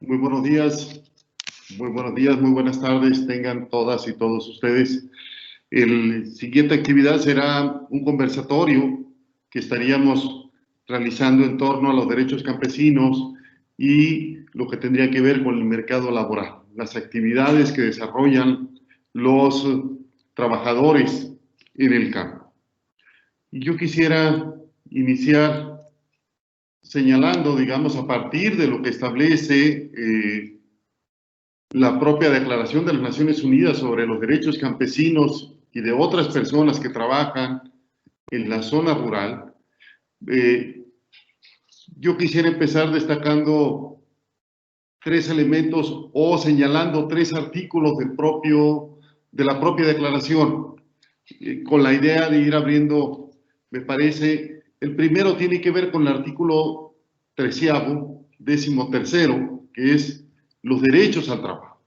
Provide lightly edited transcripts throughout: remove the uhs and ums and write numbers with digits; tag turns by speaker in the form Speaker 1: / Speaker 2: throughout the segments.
Speaker 1: Muy buenos días, muy buenas tardes, tengan todas y todos ustedes. La siguiente actividad será un conversatorio que estaríamos realizando en torno a los derechos campesinos y lo que tendría que ver con el mercado laboral, las actividades que desarrollan los trabajadores en el campo. Y yo quisiera iniciar señalando, digamos, a partir de lo que establece la propia Declaración de las Naciones Unidas sobre los Derechos Campesinos y de otras personas que trabajan en la zona rural. Yo quisiera empezar destacando tres elementos o señalando tres artículos de la propia declaración, con la idea de ir abriendo, me parece. El primero tiene que ver con el artículo 13º, 13º, que es los derechos al trabajo,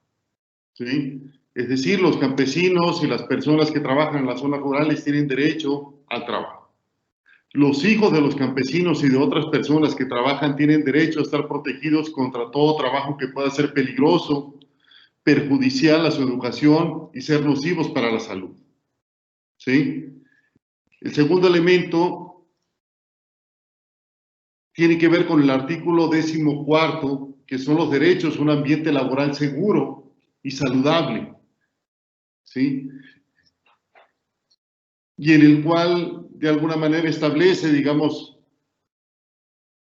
Speaker 1: ¿sí? Es decir, los campesinos y las personas que trabajan en las zonas rurales tienen derecho al trabajo. Los hijos de los campesinos y de otras personas que trabajan tienen derecho a estar protegidos contra todo trabajo que pueda ser peligroso, perjudicial a su educación y ser nocivos para la salud, ¿sí? El segundo elemento tiene que ver con el artículo 14º, que son los derechos a un ambiente laboral seguro y saludable, ¿sí? Y en el cual de alguna manera establece, digamos,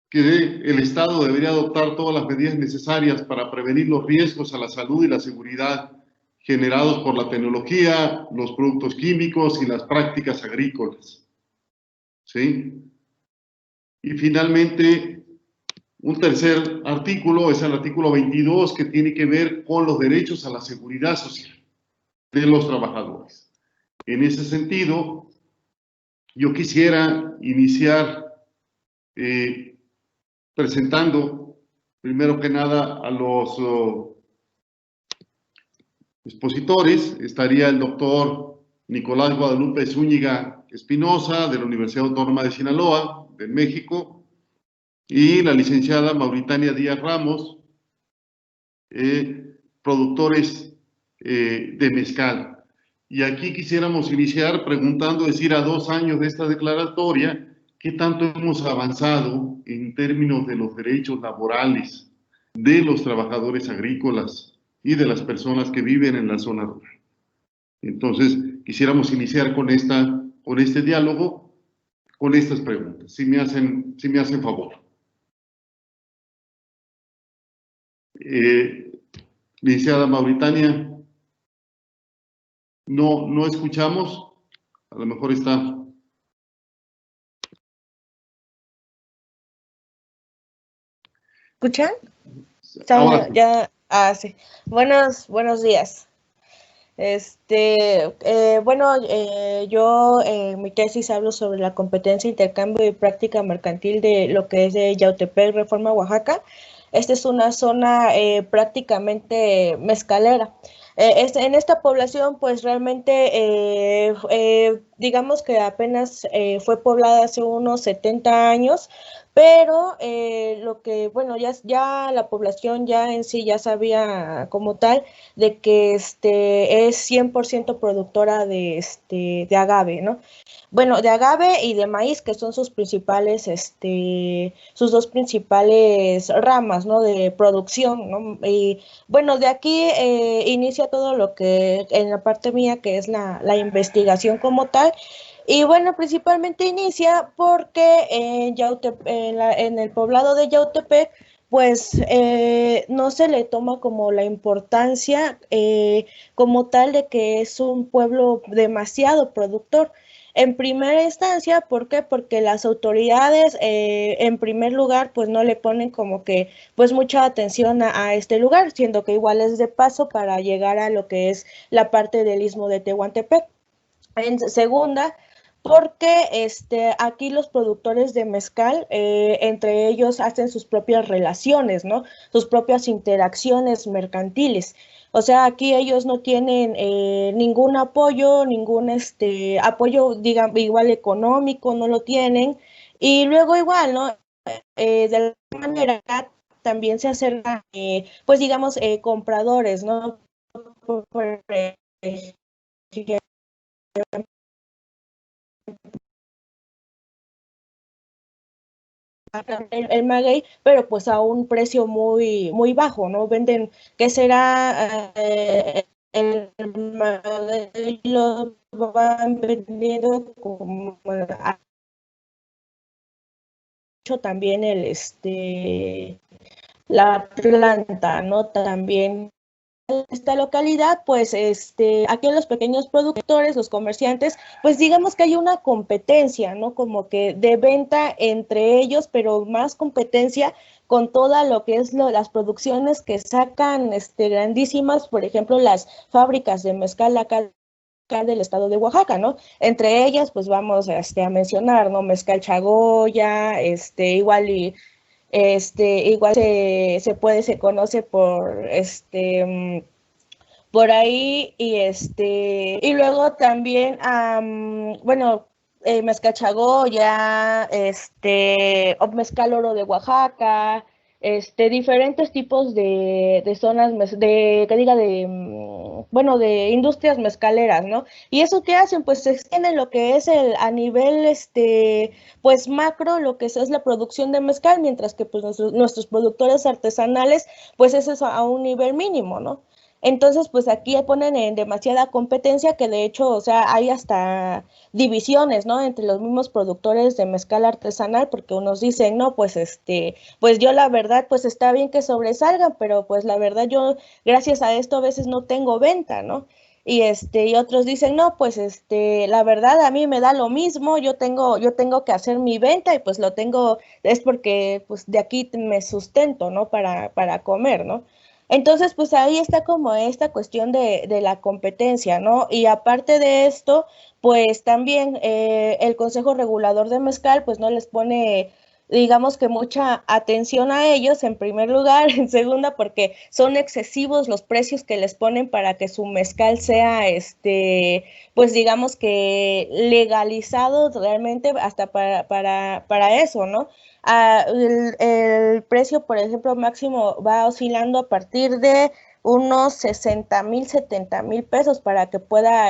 Speaker 1: que el Estado debería adoptar todas las medidas necesarias para prevenir los riesgos a la salud y la seguridad generados por la tecnología, los productos químicos y las prácticas agrícolas, ¿sí? Y finalmente, un tercer artículo es el artículo 22, que tiene que ver con los derechos a la seguridad social de los trabajadores. En ese sentido, yo quisiera iniciar presentando, primero que nada, a los expositores. Estaría el doctor Nicolás Guadalupe Zúñiga Espinosa, de la Universidad Autónoma de Sinaloa, de México, y la licenciada Mauritania Díaz Ramos, productores de mezcal. Y aquí quisiéramos iniciar preguntando, es decir, a 2 años de esta declaratoria, ¿qué tanto hemos avanzado en términos de los derechos laborales de los trabajadores agrícolas y de las personas que viven en la zona rural? Entonces, quisiéramos iniciar con este diálogo, con estas preguntas, si me hacen favor. Licenciada Mauritania, no escuchamos, a lo mejor está.
Speaker 2: ¿Escuchan?
Speaker 1: Ahora
Speaker 2: Ya, sí. Buenos días. Yo en mi tesis hablo sobre la competencia, intercambio y práctica mercantil de lo que es de Yautepec, Reforma, Oaxaca. Esta es una zona prácticamente mezcalera. En esta población, pues realmente, digamos que apenas fue poblada hace unos 70 años, pero lo que, bueno, ya la población ya en sí ya sabía como tal de que es 100% productora de agave, ¿no? Bueno, de agave y de maíz, que son sus dos principales ramas, ¿no? De producción, ¿no? Y bueno, de aquí inicia todo lo que en la parte mía, que es la investigación como tal. Y bueno, principalmente inicia porque en el poblado de Yautepec, pues no se le toma como la importancia como tal de que es un pueblo demasiado productor. En primera instancia, ¿por qué? Porque las autoridades, en primer lugar, pues no le ponen como que, pues mucha atención a este lugar, siendo que igual es de paso para llegar a lo que es la parte del istmo de Tehuantepec. En segunda, porque aquí los productores de mezcal, entre ellos hacen sus propias relaciones, ¿no? Sus propias interacciones mercantiles. O sea, aquí ellos no tienen ningún apoyo, ningún apoyo, digamos, igual económico, no lo tienen. Y luego igual, ¿no? De alguna manera también se acercan, pues digamos, compradores, ¿no? Por el maguey, pero pues a un precio muy bajo, ¿no? Venden, ¿qué será? El maguey lo van vendiendo como también la planta, ¿no? También esta localidad, pues aquí en los pequeños productores, los comerciantes, pues digamos que hay una competencia, ¿no? Como que de venta entre ellos, pero más competencia con toda lo que es las producciones que sacan grandísimas, por ejemplo, las fábricas de mezcal acá del estado de Oaxaca, ¿no? Entre ellas, pues vamos a mencionar, ¿no? Mezcal Chagoya, igual se conoce por ahí y luego también, bueno, Mezcal Chagoya, o Mezcal Oro de Oaxaca, diferentes tipos de zonas, que diga, bueno, de industrias mezcaleras, ¿no? Y eso que hacen, pues se extiende lo que es a nivel, pues macro, lo que es la producción de mezcal, mientras que pues nuestros productores artesanales, pues eso es a un nivel mínimo, ¿no? Entonces, pues aquí ponen en demasiada competencia que de hecho, o sea, hay hasta divisiones, ¿no? Entre los mismos productores de mezcal artesanal, porque unos dicen, no, pues pues yo la verdad, pues está bien que sobresalgan, pero pues la verdad yo, gracias a esto, a veces no tengo venta, ¿no? Y otros dicen, no, pues la verdad a mí me da lo mismo, yo tengo que hacer mi venta y pues lo tengo, es porque pues de aquí me sustento, ¿no? Para comer, ¿no? Entonces, pues ahí está como esta cuestión de la competencia, ¿no? Y aparte de esto, pues también el Consejo Regulador de Mezcal, pues no les pone, digamos que mucha atención a ellos, en primer lugar, en segunda, porque son excesivos los precios que les ponen para que su mezcal sea, pues digamos que legalizado realmente hasta para eso, ¿no? El precio, por ejemplo, máximo va oscilando a partir de unos 60,000, 70,000 pesos para que pueda,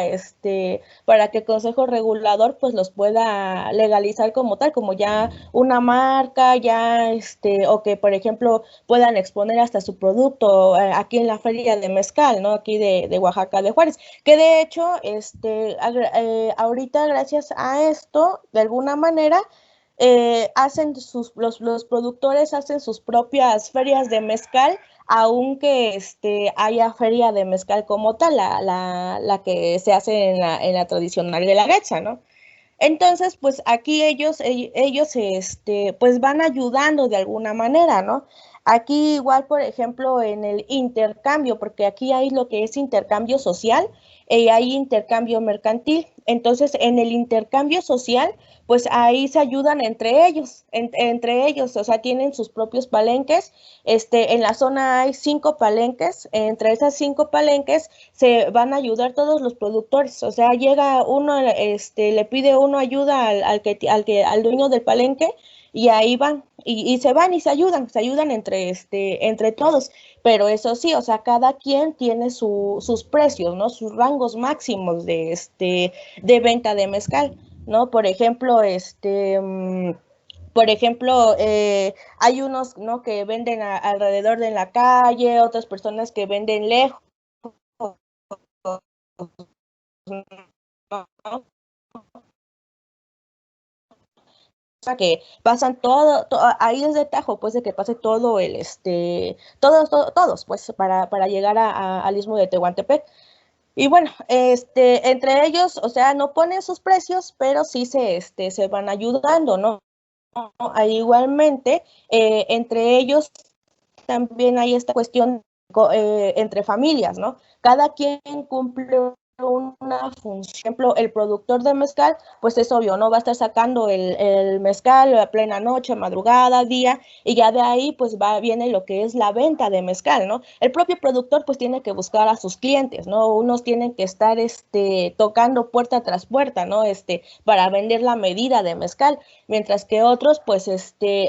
Speaker 2: para que el Consejo Regulador pues los pueda legalizar como tal, como ya una marca, ya, o que por ejemplo puedan exponer hasta su producto aquí en la feria de mezcal, ¿no? Aquí de Oaxaca de Juárez, que de hecho, ahorita gracias a esto, de alguna manera, los productores hacen sus propias ferias de mezcal, aunque haya feria de mezcal como tal, la que se hace en la tradicional de la Guelaguetza, ¿no? Entonces, pues aquí ellos pues van ayudando de alguna manera, ¿no? Aquí igual, por ejemplo, en el intercambio, porque aquí hay lo que es intercambio social y hay intercambio mercantil. Entonces, en el intercambio social, pues ahí se ayudan entre ellos, o sea, tienen sus propios palenques. En la zona hay 5 palenques, entre esas 5 palenques se van a ayudar todos los productores, o sea, llega uno, le pide uno ayuda al dueño del palenque y ahí van, y se van y se ayudan entre todos, pero eso sí, o sea, cada quien tiene sus precios, ¿no? Sus rangos máximos de venta de mezcal, ¿no? Por ejemplo, hay unos, ¿no? Que venden alrededor de la calle, otras personas que venden lejos, ¿no? Que pasan ahí es de tajo, pues de que pase todo todos, pues para llegar al istmo de Tehuantepec. Y bueno, entre ellos, o sea, no ponen sus precios, pero sí se van ayudando, ¿no? Igualmente, entre ellos también hay esta cuestión entre familias, ¿no? Cada quien cumple una función. Por ejemplo, el productor de mezcal, pues es obvio, no va a estar sacando el mezcal a plena noche, madrugada, día, y ya de ahí pues viene lo que es la venta de mezcal, ¿no? El propio productor pues tiene que buscar a sus clientes, ¿no? Unos tienen que estar tocando puerta tras puerta, ¿no? Para vender la medida de mezcal, mientras que otros pues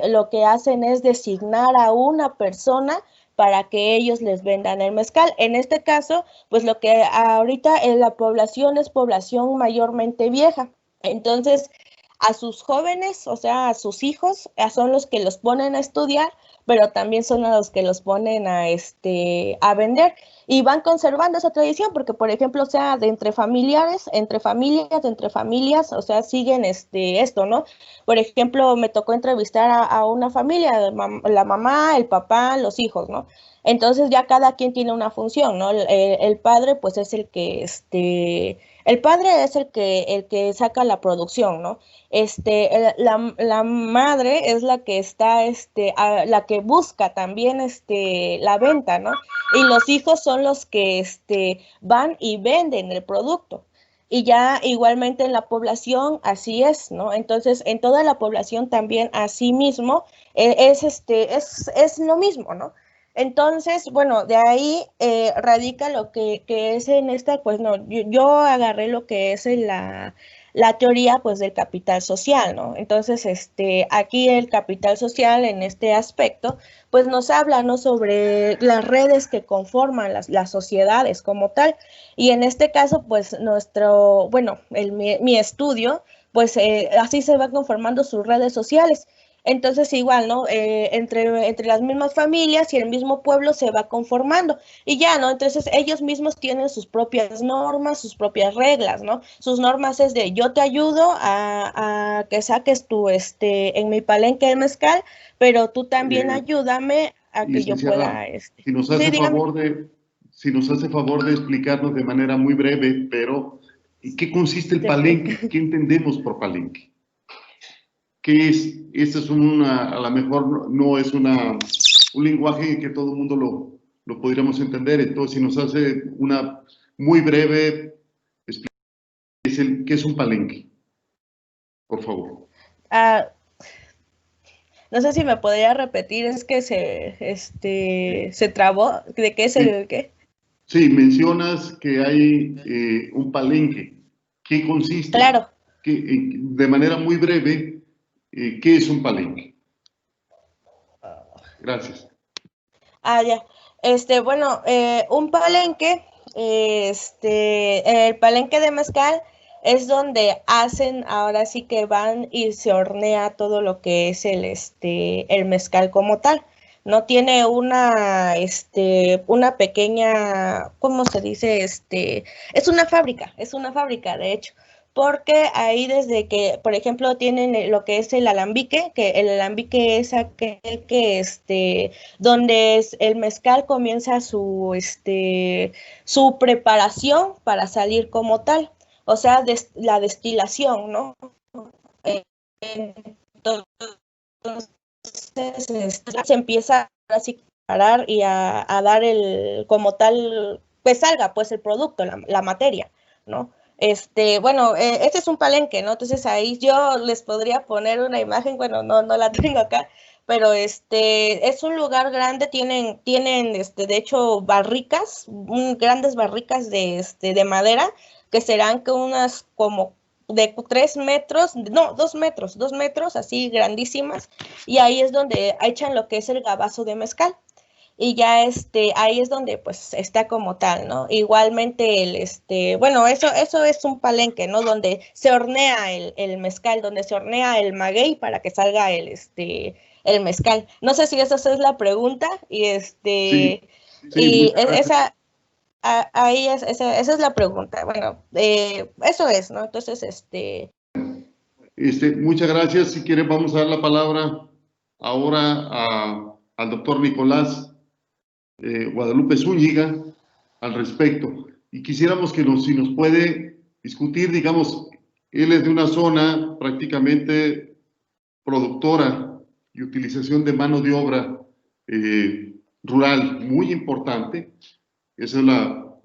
Speaker 2: lo que hacen es designar a una persona para que ellos les vendan el mezcal. En este caso, pues lo que ahorita en la población es población mayormente vieja. Entonces, a sus jóvenes, o sea, a sus hijos, son los que los ponen a estudiar, pero también son a los que los ponen a vender y van conservando esa tradición porque, por ejemplo, o sea, de entre familiares, entre familias, o sea, siguen esto, ¿no? Por ejemplo, me tocó entrevistar a una familia, la mamá, el papá, los hijos, ¿no? Entonces ya cada quien tiene una función, ¿no? El padre, pues es el padre es el que saca la producción, ¿no? La madre es la que está, la que busca también, la venta, ¿no? Y los hijos son los que, van y venden el producto. Y ya igualmente en la población así es, ¿no? Entonces, en toda la población también así mismo es lo mismo, ¿no? Entonces, bueno, de ahí radica lo que es en esta, pues no, yo agarré lo que es la teoría pues del capital social, ¿no? Entonces, aquí el capital social en este aspecto, pues nos habla, ¿no? Sobre las redes que conforman las sociedades como tal. Y en este caso, pues mi estudio, pues así se van conformando sus redes sociales. Entonces, igual, ¿no? Entre las mismas familias y el mismo pueblo se va conformando. Y ya, ¿no? Entonces, ellos mismos tienen sus propias normas, sus propias reglas, ¿no? Sus normas es de yo te ayudo a que saques en mi palenque el mezcal, pero tú también
Speaker 1: Eh,
Speaker 2: ayúdame a que yo
Speaker 1: Licenciada,
Speaker 2: pueda,
Speaker 1: si nos
Speaker 2: Sí,
Speaker 1: hace
Speaker 2: dígame.
Speaker 1: favor si nos hace favor de explicarnos de manera muy breve, pero ¿en qué consiste el palenque? ¿Qué entendemos por palenque? ¿Qué es? Esta es a lo mejor no es un lenguaje que todo el mundo lo podríamos entender. Entonces, si nos hace una muy breve explicación, ¿qué es un palenque? Por favor.
Speaker 2: Ah, no sé si me podría repetir, es que se trabó. ¿De qué es
Speaker 1: Sí,
Speaker 2: el qué?
Speaker 1: sí, mencionas que hay un palenque. ¿Qué consiste?
Speaker 2: Claro.
Speaker 1: De manera muy breve, ¿qué es un palenque? Gracias.
Speaker 2: Ya. Bueno, un palenque, el palenque de mezcal es donde hacen, ahora sí que van y se hornea todo lo que es el mezcal como tal. No tiene una pequeña, ¿cómo se dice? Es una fábrica, de hecho porque ahí desde que, por ejemplo, tienen lo que es el alambique, que el alambique es aquel que donde el mezcal comienza su preparación para salir como tal, o sea, la destilación, ¿no? Entonces, se empieza así a parar y a dar como tal, pues salga pues el producto, la materia, ¿no? Bueno, este es un palenque, ¿no? Entonces ahí yo les podría poner una imagen, bueno, no la tengo acá, pero es un lugar grande, tienen de hecho barricas, grandes barricas de madera, que serán que unas como de 3 metros, no, 2 metros, 2 metros, así grandísimas, y ahí es donde echan lo que es el gabazo de mezcal y ya ahí es donde pues está como tal, ¿no? Igualmente bueno, eso es un palenque, ¿no? Donde se hornea el mezcal, donde se hornea el maguey para que salga el mezcal. No sé si esa es la pregunta y
Speaker 1: Sí, sí,
Speaker 2: y
Speaker 1: muchas gracias.
Speaker 2: ahí esa es la pregunta. Bueno, eso es, ¿no? Entonces,
Speaker 1: Muchas gracias. Si quiere, vamos a dar la palabra ahora al doctor Nicolás Guadalupe Zúñiga al respecto. Y quisiéramos que si nos puede discutir, digamos, él es de una zona prácticamente productora y utilización de mano de obra rural muy importante. Esa es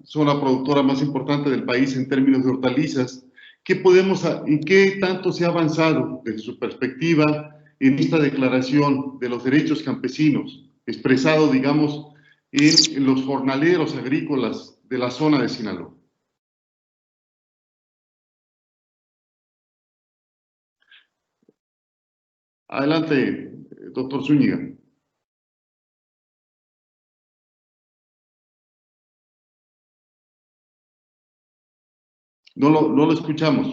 Speaker 1: son la productora más importante del país en términos de hortalizas. ¿Qué podemos, y qué tanto se ha avanzado desde su perspectiva en esta declaración de los derechos campesinos, expresado, digamos, en los jornaleros agrícolas de la zona de Sinaloa? Adelante, doctor Zúñiga. No lo escuchamos.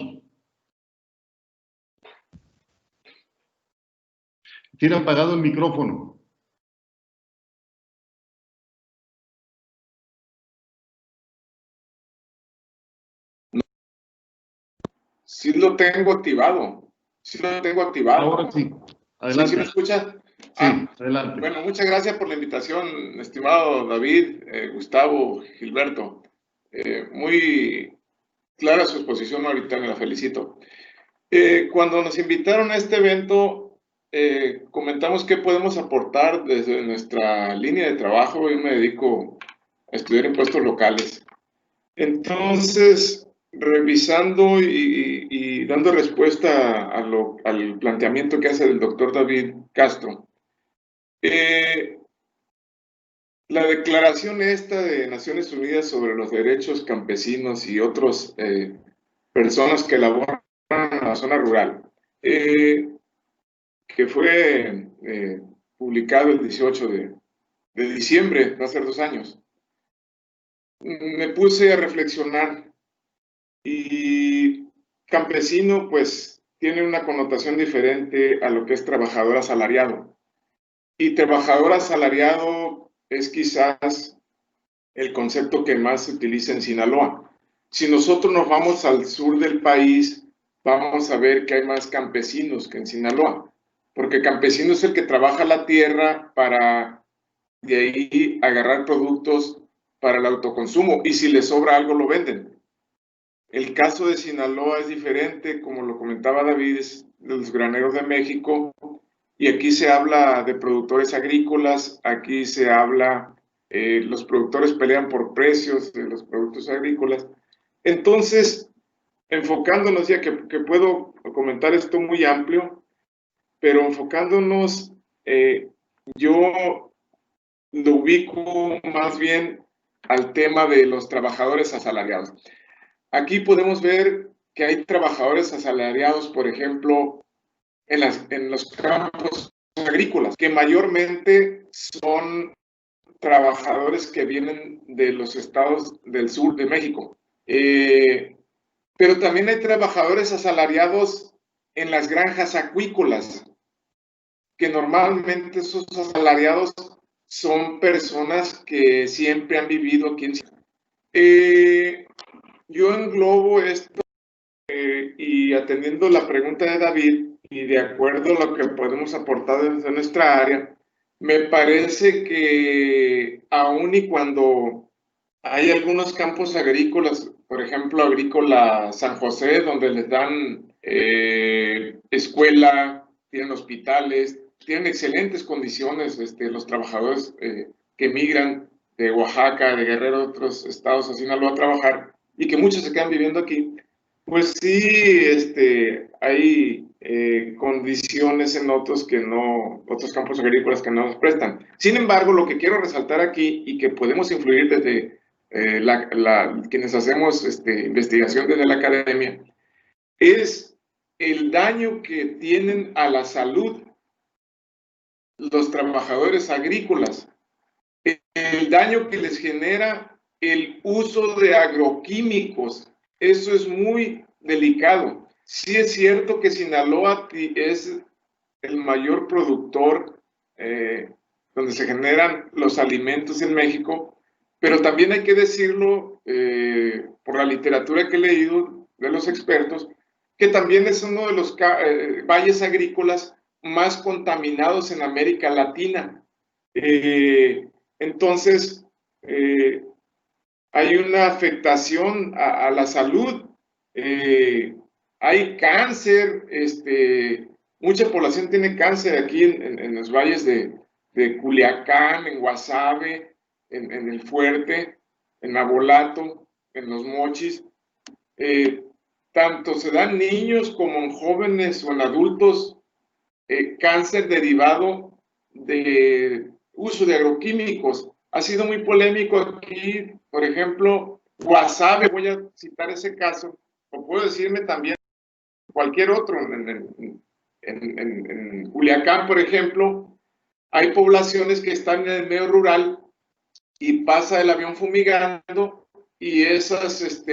Speaker 1: Tiene apagado el micrófono.
Speaker 3: Sí lo tengo activado. Sí lo tengo activado.
Speaker 1: Ahora sí. Adelante.
Speaker 3: ¿Sí me escucha?
Speaker 1: Sí, adelante.
Speaker 3: Bueno, muchas gracias por la invitación, estimado David, Gustavo, Gilberto. Muy clara su exposición ahorita, me la felicito. Cuando nos invitaron a este evento, comentamos qué podemos aportar desde nuestra línea de trabajo. Yo me dedico a estudiar impuestos locales. Entonces, revisando y dando respuesta al planteamiento que hace el doctor David Castro, la declaración esta de Naciones Unidas sobre los derechos campesinos y otras personas que laboran en la zona rural, que fue publicado el 18 de diciembre, va a ser 2 años, me puse a reflexionar. Y campesino, pues, tiene una connotación diferente a lo que es trabajador asalariado. Y trabajador asalariado es quizás el concepto que más se utiliza en Sinaloa. Si nosotros nos vamos al sur del país, vamos a ver que hay más campesinos que en Sinaloa. Porque campesino es el que trabaja la tierra para de ahí agarrar productos para el autoconsumo. Y si le sobra algo, lo venden. El caso de Sinaloa es diferente, como lo comentaba David, es de los graneros de México, y aquí se habla de productores agrícolas, aquí se habla, los productores pelean por precios de los productos agrícolas. Entonces, enfocándonos, ya que puedo comentar esto muy amplio, pero enfocándonos, yo lo ubico más bien al tema de los trabajadores asalariados. Aquí podemos ver que hay trabajadores asalariados, por ejemplo, en los campos agrícolas, que mayormente son trabajadores que vienen de los estados del sur de México. Pero también hay trabajadores asalariados en las granjas acuícolas, que normalmente esos asalariados son personas que siempre han vivido aquí en Sinaloa. Yo englobo esto y atendiendo la pregunta de David y de acuerdo a lo que podemos aportar desde nuestra área, me parece que aun y cuando hay algunos campos agrícolas, por ejemplo, Agrícola San José, donde les dan escuela, tienen hospitales, tienen excelentes condiciones los trabajadores que migran de Oaxaca, de Guerrero, de otros estados a Sinaloa a trabajar, y que muchos se quedan viviendo aquí, pues sí, hay condiciones en otros otros campos agrícolas que no nos prestan. Sin embargo, lo que quiero resaltar aquí y que podemos influir desde quienes hacemos investigación desde la academia, es el daño que tienen a la salud los trabajadores agrícolas, el daño que les genera el uso de agroquímicos. Eso es muy delicado. Sí es cierto que Sinaloa es el mayor productor donde se generan los alimentos en México, pero también hay que decirlo por la literatura que he leído de los expertos, que también es uno de los valles agrícolas más contaminados en América Latina. Entonces, hay una afectación a la salud, hay cáncer, mucha población tiene cáncer aquí en los valles de Culiacán, en Guasave, en el Fuerte, en Nabolato, en Los Mochis. Tanto se dan niños como en jóvenes o en adultos cáncer derivado de uso de agroquímicos. Ha sido muy polémico aquí, por ejemplo, Guasave, voy a citar ese caso, o puedo decirme también cualquier otro. En Culiacán, por ejemplo, hay poblaciones que están en el medio rural y pasa el avión fumigando y esas,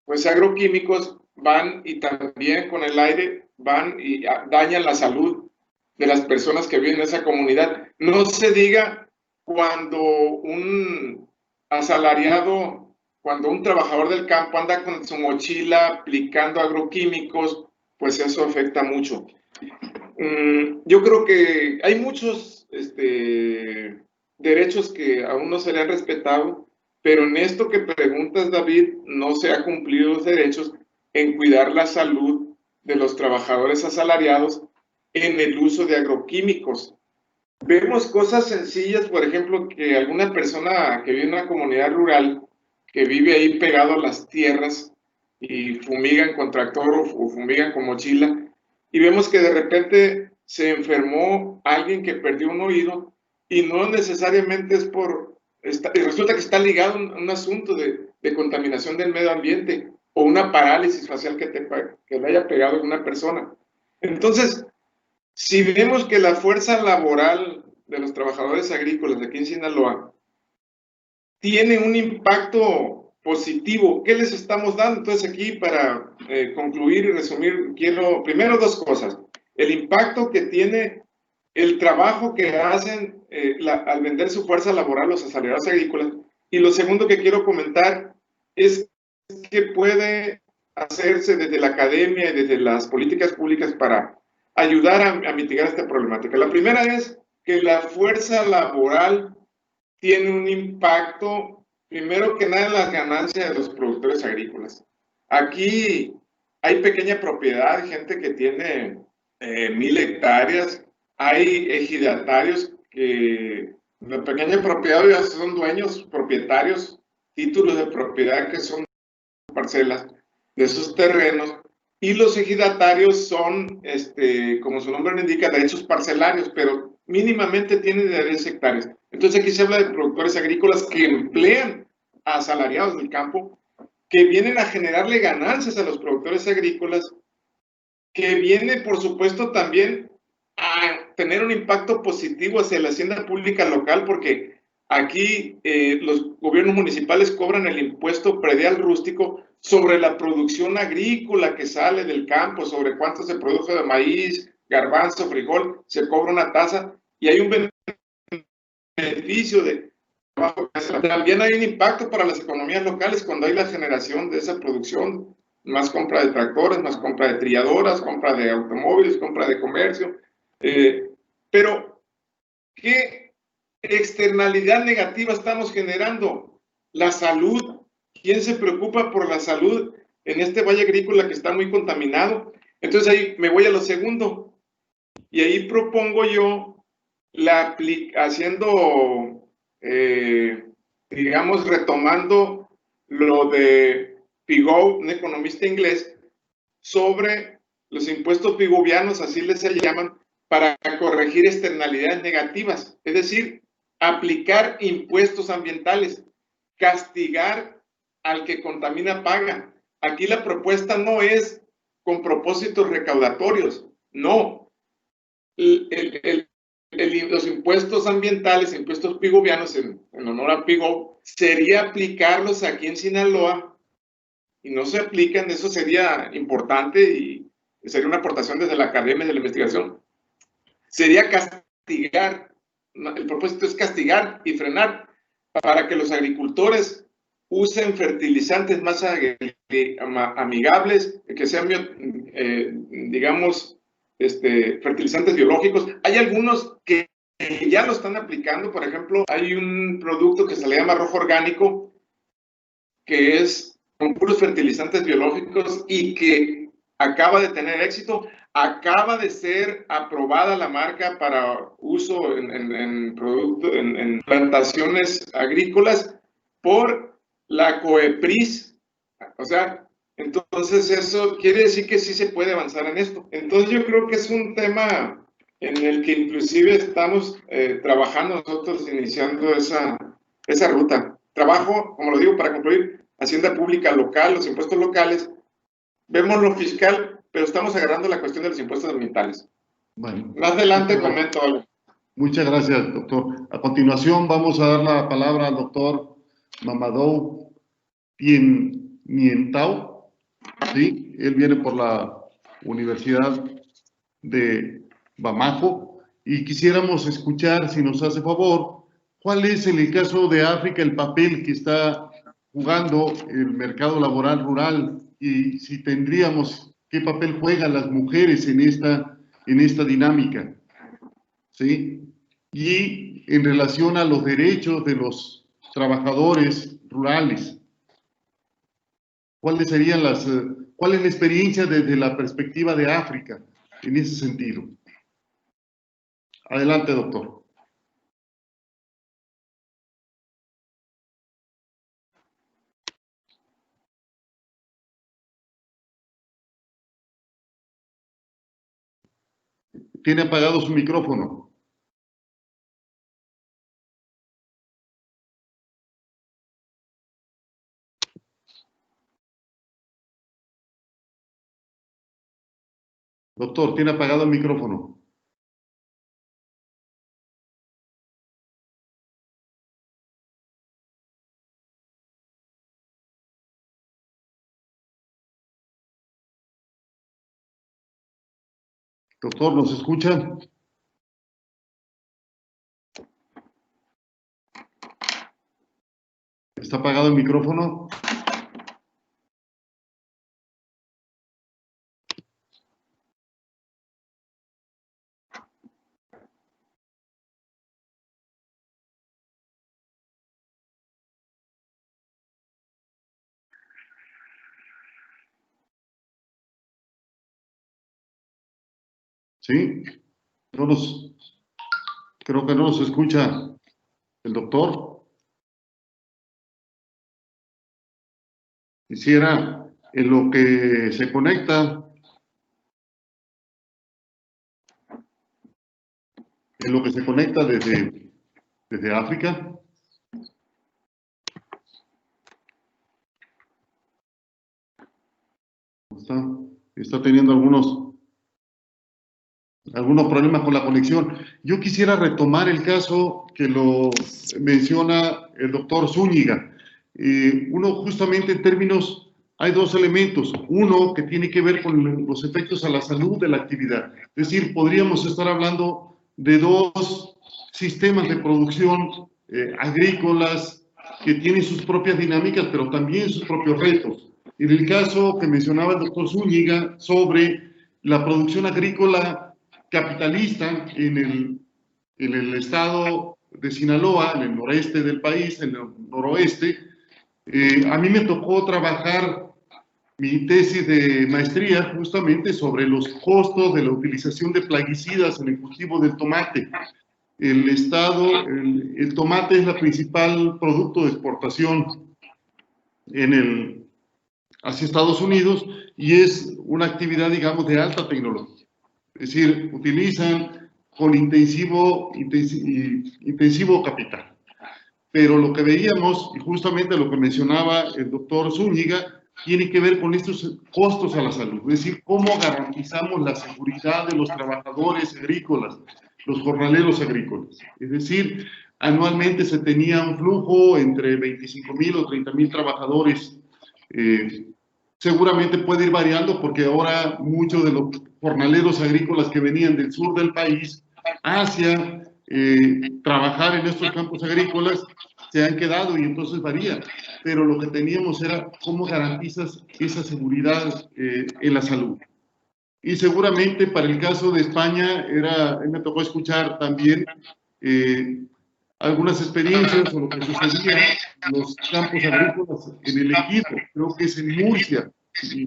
Speaker 3: pues agroquímicos van y también con el aire van y dañan la salud de las personas que viven en esa comunidad. No se diga cuando un asalariado, cuando un trabajador del campo anda con su mochila aplicando agroquímicos, pues eso afecta mucho. Yo creo que hay muchos derechos que aún no se le han respetado, pero en esto que preguntas, David, no se han cumplido los derechos en cuidar la salud de los trabajadores asalariados en el uso de agroquímicos. Vemos cosas sencillas, por ejemplo, que alguna persona que vive en una comunidad rural, que vive ahí pegado a las tierras y fumigan con tractor o fumigan con mochila, y vemos que de repente se enfermó alguien que perdió un oído y no necesariamente es y resulta que está ligado a un asunto de contaminación del medio ambiente o una parálisis facial que le haya pegado a una persona. Entonces, si vemos que la fuerza laboral de los trabajadores agrícolas de aquí en Sinaloa tiene un impacto positivo, ¿qué les estamos dando? Entonces aquí para concluir y resumir, quiero primero dos cosas. El impacto que tiene el trabajo que hacen al vender su fuerza laboral los asalariados agrícolas. Y lo segundo que quiero comentar es que puede hacerse desde la academia y desde las políticas públicas para ayudar a mitigar esta problemática. La primera es que la fuerza laboral tiene un impacto, primero que nada, en las ganancias de los productores agrícolas. Aquí hay pequeña propiedad, gente que tiene 1000 hectáreas, hay ejidatarios que la pequeña propiedad ya son dueños, propietarios, títulos de propiedad que son parcelas de esos terrenos, y los ejidatarios son, como su nombre lo indica, derechos parcelarios, pero mínimamente tienen de 10 hectáreas. Entonces aquí se habla de productores agrícolas que emplean a asalariados del campo, que vienen a generarle ganancias a los productores agrícolas, que viene, por supuesto, también a tener un impacto positivo hacia la hacienda pública local, porque aquí los gobiernos municipales cobran el impuesto predial rústico sobre la producción agrícola que sale del campo, sobre cuánto se produjo de maíz, garbanzo, frijol, se cobra una tasa y hay un beneficio de trabajo. También hay un impacto para las economías locales cuando hay la generación de esa producción, más compra de tractores, más compra de trilladoras, compra de automóviles, compra de comercio. Pero, ¿qué externalidad negativa estamos generando? La salud. ¿Quién se preocupa por la salud en este valle agrícola que está muy contaminado? Entonces ahí me voy a lo segundo. Y ahí propongo yo haciendo, digamos, retomando lo de Pigot, un economista inglés, sobre los impuestos pigovianos, así les se llaman, para corregir externalidades negativas, es decir, aplicar impuestos ambientales, castigar al que contamina paga. Aquí la propuesta no es con propósitos recaudatorios, no. Los impuestos ambientales, impuestos pigovianos, en honor a Pigot, sería aplicarlos aquí en Sinaloa y no se aplican. Eso sería importante y sería una aportación desde la academia de la investigación. Sería castigar, el propósito es castigar y frenar para que los agricultores usen fertilizantes más amigables, que sean, digamos, fertilizantes biológicos. Hay algunos que ya lo están aplicando. Por ejemplo, hay un producto que se le llama rojo orgánico, que es con puros fertilizantes biológicos y que acaba de tener éxito. acaba de ser aprobada la marca para uso en plantaciones agrícolas por la COEPRIS. O sea, entonces eso quiere decir que sí se puede avanzar en esto. Entonces yo creo que es un tema en el que inclusive estamos trabajando nosotros, iniciando esa ruta. Trabajo, como lo digo, para concluir, Hacienda Pública local, los impuestos locales. Vemos lo fiscal, pero estamos agarrando la cuestión de los impuestos ambientales.
Speaker 1: Bueno,
Speaker 3: Más adelante comento algo.
Speaker 1: muchas gracias, doctor. A continuación vamos a dar la palabra al doctor Mamadou Mientao. ¿Sí? Él viene por la Universidad de Bamako y quisiéramos escuchar, si nos hace favor, cuál es en el caso de África el papel que está jugando el mercado laboral rural y si tendríamos, qué papel juegan las mujeres en esta dinámica, ¿sí? Y en relación a los derechos de los trabajadores rurales, ¿cuál es la experiencia desde la perspectiva de África en ese sentido? Adelante, doctor. Tiene apagado su micrófono. Doctor, tiene apagado el micrófono. Doctor, ¿nos escucha? ¿Está apagado el micrófono? ¿Sí? Creo que no nos escucha el doctor. Quisiera, en lo que se conecta, desde África. Está teniendo algunos problemas con la conexión. Yo quisiera retomar el caso que lo menciona el doctor Zúñiga. Uno, justamente en términos, hay dos elementos. Uno, que tiene que ver con los efectos a la salud de la actividad. Es decir, podríamos estar hablando de dos sistemas de producción agrícolas que tienen sus propias dinámicas, pero también sus propios retos. En el caso que mencionaba el doctor Zúñiga sobre la producción agrícola capitalista en el estado de Sinaloa, en el noreste del país, en el noroeste, a mí me tocó trabajar mi tesis de maestría justamente sobre los costos de la utilización de plaguicidas en el cultivo del tomate. El tomate es la principal producto de exportación hacia Estados Unidos y es una actividad, digamos, de alta tecnología. Es decir, utilizan con intensivo capital. Pero lo que veíamos, y justamente lo que mencionaba el doctor Zúñiga, tiene que ver con estos costos a la salud. Es decir, cómo garantizamos la seguridad de los trabajadores agrícolas, los jornaleros agrícolas. Es decir, anualmente se tenía un flujo entre 25,000 o 30,000 trabajadores. Seguramente puede ir variando porque ahora muchos de los jornaleros agrícolas que venían del sur del país hacia trabajar en estos campos agrícolas se han quedado y entonces varía. Pero lo que teníamos era cómo garantizas esa seguridad en la salud. Y seguramente para el caso de España me tocó escuchar también algunas experiencias o lo que sucedía en los campos agrícolas en el Ejido, creo que es en Murcia, y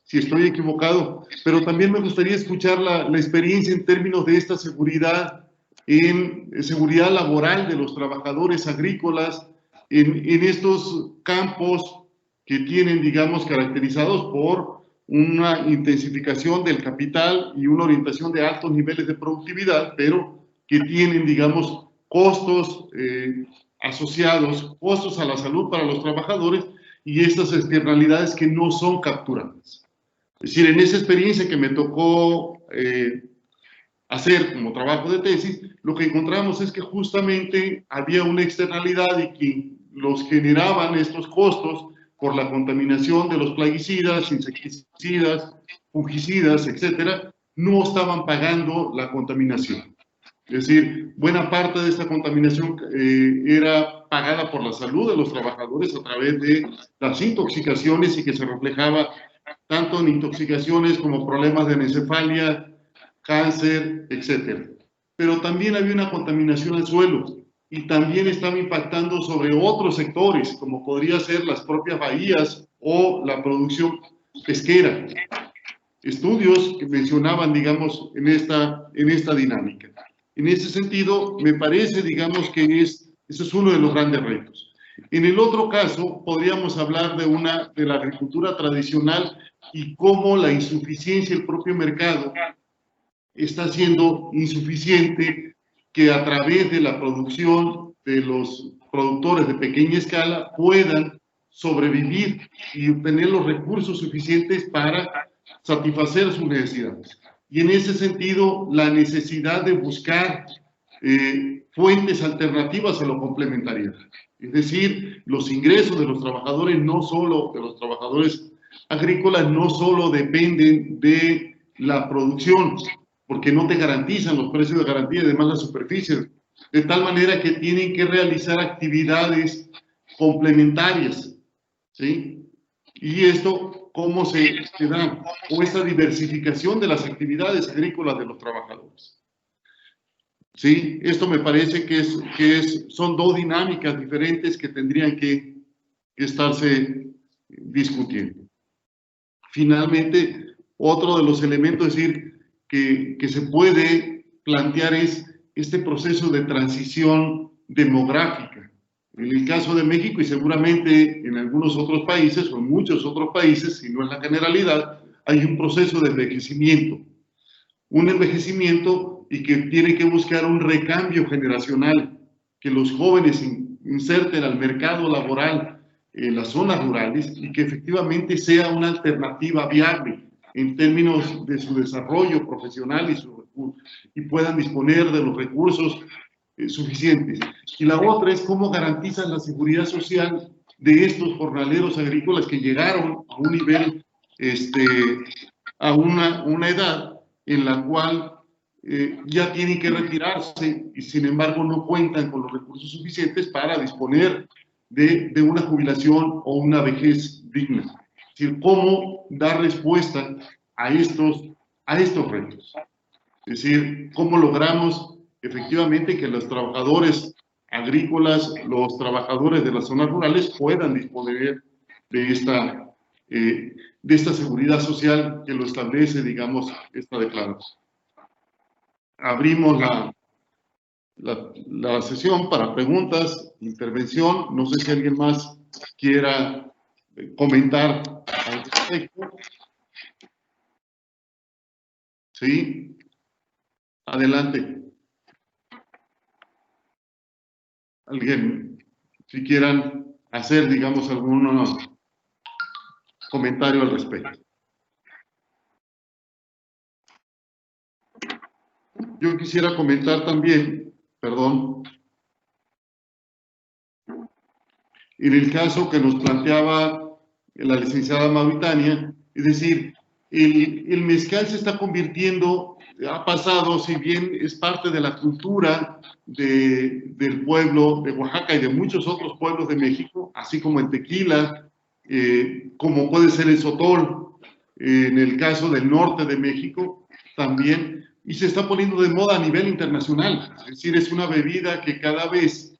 Speaker 1: si estoy equivocado, pero también me gustaría escuchar la experiencia en términos de esta seguridad, en seguridad laboral de los trabajadores agrícolas, en estos campos que tienen, digamos, caracterizados por una intensificación del capital y una orientación de altos niveles de productividad, pero que tienen, digamos, costos asociados, costos a la salud para los trabajadores y estas externalidades que no son capturadas. Es decir, en esa experiencia que me tocó hacer como trabajo de tesis, lo que encontramos es que justamente había una externalidad y que los generaban estos costos por la contaminación de los plaguicidas, insecticidas, fungicidas, etcétera, no estaban pagando la contaminación. Es decir, buena parte de esta contaminación era pagada por la salud de los trabajadores a través de las intoxicaciones y que se reflejaba tanto en intoxicaciones como problemas de anencefalia, cáncer, etcétera. Pero también había una contaminación al suelo y también estaba impactando sobre otros sectores, como podría ser las propias bahías o la producción pesquera. Estudios que mencionaban, digamos, en esta dinámica. En ese sentido, me parece, digamos, que ese es uno de los grandes retos. En el otro caso, podríamos hablar de la agricultura tradicional y cómo la insuficiencia del propio mercado está siendo insuficiente, que a través de la producción de los productores de pequeña escala puedan sobrevivir y obtener los recursos suficientes para satisfacer sus necesidades. Y en ese sentido, la necesidad de buscar fuentes alternativas a lo complementario. Es decir, los ingresos de los trabajadores, no solo de los trabajadores agrícolas, no solo dependen de la producción, porque no te garantizan los precios de garantía y además las superficies, de tal manera que tienen que realizar actividades complementarias, ¿sí? Y esto, ¿cómo se da? O esta diversificación de las actividades agrícolas de los trabajadores. ¿Sí? Esto me parece que son dos dinámicas diferentes que tendrían que estarse discutiendo. Finalmente, otro de los elementos, es decir, que se puede plantear es este proceso de transición demográfica. En el caso de México y seguramente en algunos otros países o en muchos otros países, si no es la generalidad, hay un proceso de envejecimiento. Un envejecimiento y que tiene que buscar un recambio generacional, que los jóvenes inserten al mercado laboral en las zonas rurales y que efectivamente sea una alternativa viable en términos de su desarrollo profesional y puedan disponer de los recursos suficientes. Y la otra es cómo garantizan la seguridad social de estos jornaleros agrícolas que llegaron a un nivel, a una edad en la cual ya tienen que retirarse y sin embargo no cuentan con los recursos suficientes para disponer de una jubilación o una vejez digna. Es decir, cómo dar respuesta a estos retos. Es decir, cómo logramos efectivamente que los trabajadores agrícolas, los trabajadores de las zonas rurales puedan disponer de esta seguridad social que lo establece, digamos, esta declaración. Abrimos la sesión para preguntas, intervención. No sé si alguien más quiera comentar al respecto. Sí, adelante. Alguien, si quieran hacer, digamos, algún comentario al respecto. Yo quisiera comentar también, perdón, en el caso que nos planteaba la licenciada Mauritania, es decir, el mezcal se está convirtiendo, ha pasado, si bien es parte de la cultura del pueblo de Oaxaca y de muchos otros pueblos de México, así como el tequila, como puede ser el sotol, en el caso del norte de México también, y se está poniendo de moda a nivel internacional. Es decir, es una bebida que cada vez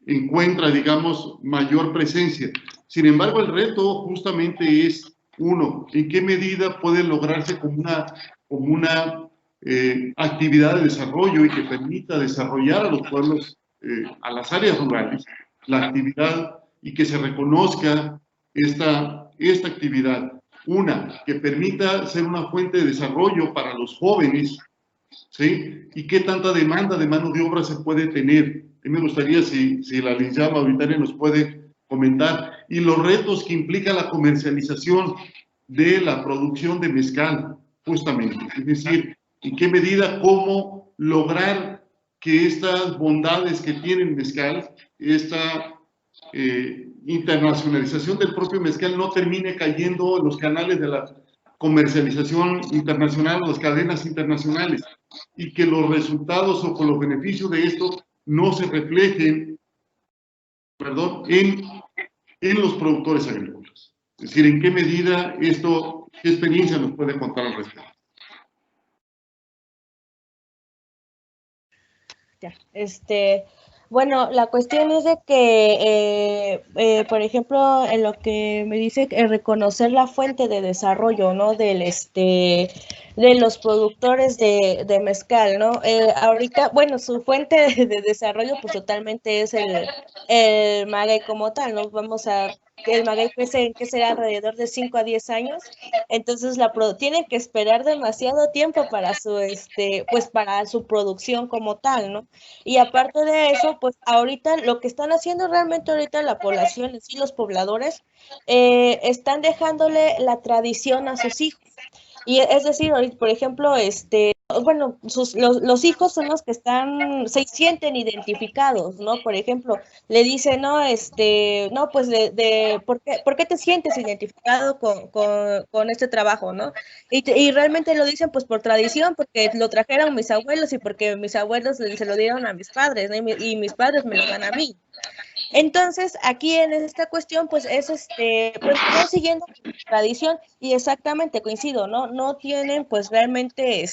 Speaker 1: encuentra, digamos, mayor presencia. Sin embargo, el reto justamente es Uno, ¿en qué medida puede lograrse como una actividad de desarrollo y que permita desarrollar a los pueblos, a las áreas rurales, la actividad y que se reconozca esta actividad? Una, que permita ser una fuente de desarrollo para los jóvenes, ¿sí? ¿Y qué tanta demanda de mano de obra se puede tener? A mí me gustaría si la licenciada Mauritaria nos puede comentar. Y los retos que implica la comercialización de la producción de mezcal, justamente. Es decir, en qué medida, cómo lograr que estas bondades que tiene el mezcal, esta internacionalización del propio mezcal no termine cayendo en los canales de la comercialización internacional o las cadenas internacionales, y que los resultados o con los beneficios de esto no se reflejen, perdón, en los productores agrícolas. Es decir, ¿en qué medida esto, qué experiencia nos puede contar al respecto?
Speaker 2: Ya, bueno, la cuestión es de que, por ejemplo, en lo que me dice, reconocer la fuente de desarrollo, ¿no? De los productores de mezcal, ¿no? Ahorita, bueno, su fuente de desarrollo, pues totalmente es el maguey como tal, ¿no? Que el maguey crece, que será alrededor de 5 a 10 años, entonces tienen que esperar demasiado tiempo para pues para su producción como tal, ¿no? Y aparte de eso, pues ahorita lo que están haciendo realmente ahorita la población, sí, los pobladores, están dejándole la tradición a sus hijos. Y es decir, por ejemplo, bueno, los hijos son los que se sienten identificados, ¿no? Por ejemplo, le dicen, no, no, pues ¿por qué te sientes identificado con este trabajo, ¿no? Y realmente lo dicen pues por tradición, porque lo trajeron mis abuelos y porque mis abuelos se lo dieron a mis padres, ¿no? Y mis padres me lo dan a mí. Entonces, aquí en esta cuestión, pues es pues van siguiendo la tradición y exactamente coincido, ¿no? No tienen pues realmente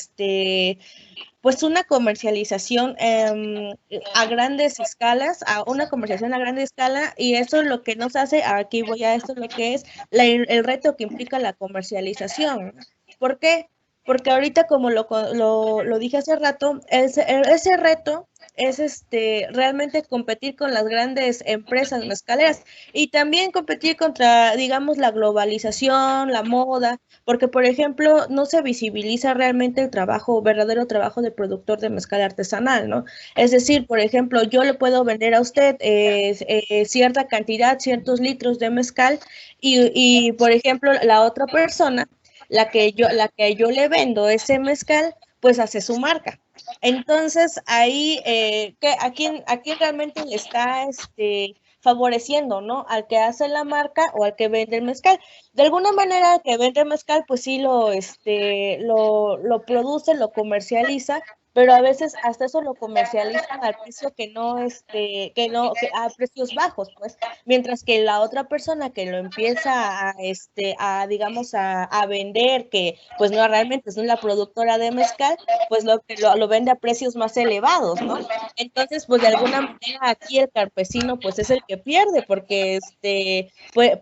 Speaker 2: pues una comercialización a grandes escalas, a una comercialización a gran escala, y eso es lo que nos hace, aquí voy a esto, lo que es el reto que implica la comercialización. ¿Por qué? Porque ahorita, como lo dije hace rato, ese reto es realmente competir con las grandes empresas mezcaleras y también competir contra, digamos, la globalización, la moda, porque, por ejemplo, no se visibiliza realmente el verdadero trabajo del productor de mezcal artesanal, ¿no? Es decir, por ejemplo, yo le puedo vender a usted cierta cantidad, ciertos litros de mezcal y, por ejemplo, la otra persona, la que yo le vendo ese mezcal, pues hace su marca. Entonces, ahí, ¿a quién realmente le está favoreciendo, ¿no? ¿Al que hace la marca o al que vende el mezcal? De alguna manera, el que vende el mezcal, pues sí lo produce, lo comercializa, pero a veces hasta eso lo comercializan al precio que a precios bajos, pues, mientras que la otra persona que lo empieza digamos, a vender, que pues no realmente es la productora de mezcal, pues lo vende a precios más elevados, ¿no? Entonces, pues de alguna manera aquí el campesino pues es el que pierde, porque